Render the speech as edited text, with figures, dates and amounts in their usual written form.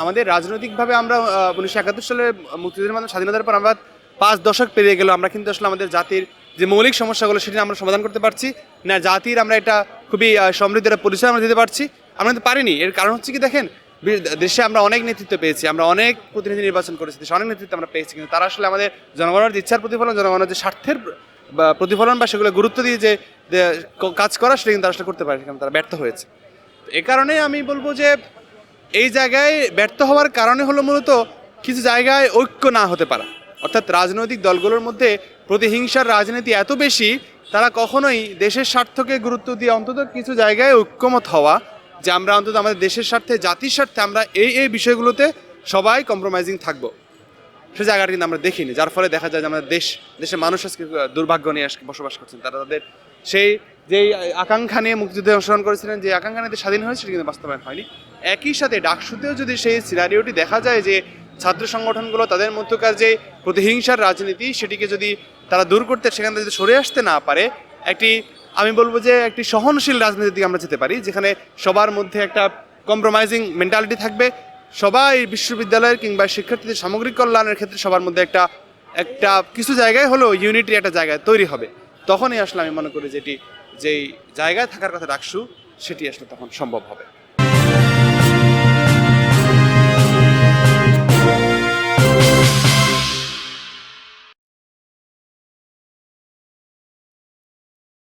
আমাদের রাজনৈতিকভাবে আমরা 1971 সালে মুক্তিযুদ্ধের মাধ্যমে স্বাধীনতার পর আমরা 5 দশক পেরিয়ে গেল, আমরা কিন্তু আসলে আমাদের জাতির যে মৌলিক সমস্যাগুলো সেটি আমরা সমাধান করতে পারছি না। জাতির আমরা এটা খুবই সমৃদ্ধ একটা পরিচয় আমরা দিতে পারছি, আমরা কিন্তু পারিনি। এর কারণ হচ্ছে কি দেখেন, দেশে আমরা অনেক নেতৃত্ব পেয়েছি, আমরা অনেক প্রতিনিধি নির্বাচন করেছি, দেশে অনেক নেতৃত্ব আমরা পেয়েছি, কিন্তু তারা আসলে আমাদের জনগণের ইচ্ছার প্রতিফলন, জনগণের যে স্বার্থের প্রতিফলন বা সেগুলো গুরুত্ব দিয়ে যে কাজ করা সেটা কিন্তু আসলে করতে পারে, সেখানে তারা ব্যর্থ হয়েছে। এ কারণে আমি বলবো যে এই জায়গায় ব্যর্থ হওয়ার কারণে হলো মূলত কিছু জায়গায় ঐক্য না হতে পারা, অর্থাৎ রাজনৈতিক দলগুলোর মধ্যে প্রতিহিংসার রাজনীতি এত বেশি, তারা কখনোই দেশের স্বার্থকে গুরুত্ব দিয়ে অন্তত কিছু জায়গায় ঐক্যমত হওয়া যে আমরা অন্তত আমাদের দেশের স্বার্থে, জাতির স্বার্থে আমরা এই বিষয়গুলোতে সবাই কম্প্রোমাইজিং থাকবো, সে জায়গাটা কিন্তু আমরা দেখিনি। যার ফলে দেখা যায় যে আমাদের দেশের মানুষ আজকে দুর্ভাগ্য নিয়ে আজকে বসবাস করছেন। তারা তাদের সেই যেই আকাঙ্ক্ষা নিয়ে মুক্তিযুদ্ধে অংশগ্রহণ করেছিলেন, যে আকাঙ্ক্ষা নিয়ে স্বাধীন হয়েছে, সেটা কিন্তু বাস্তবায়ন হয়নি। একই সাথে ডাকসুতেও যদি সেই সিনারিওটি দেখা যায় যে ছাত্র সংগঠনগুলো তাদের মধ্যকার যে প্রতিহিংসার রাজনীতি সেটিকে যদি তারা দূর করতে, সেখান থেকে যদি সরে আসতে না পারে, আমি বলবো যে একটি সহনশীল রাজনীতির দিকে আমরা যেতে পারি, যেখানে সবার মধ্যে একটা কম্প্রোমাইজিং মেন্টালিটি থাকবে, সবাই বিশ্ববিদ্যালয়ের কিংবা শিক্ষার্থীদের সামগ্রিক কল্যাণের ক্ষেত্রে সবার মধ্যে একটা কিছু জায়গায় হলেও ইউনিটির একটা জায়গায় তৈরি হবে। তখনই আসলে আমি মনে করি যেটি যেই জায়গায় থাকার কথা ডাকসু, সেটি আসলে তখন সম্ভব হবে।